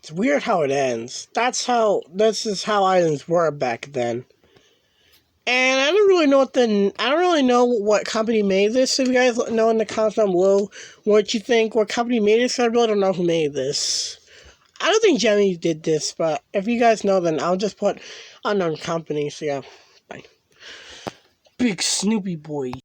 It's weird how it ends. This is how islands were back then. And I don't really know what company made this. So if you guys know in the comments down below what you think, what company made this, I really don't know who made this. I don't think Gemmy did this, but if you guys know, then I'll just put unknown company. So yeah, bye. Big Snoopy boy.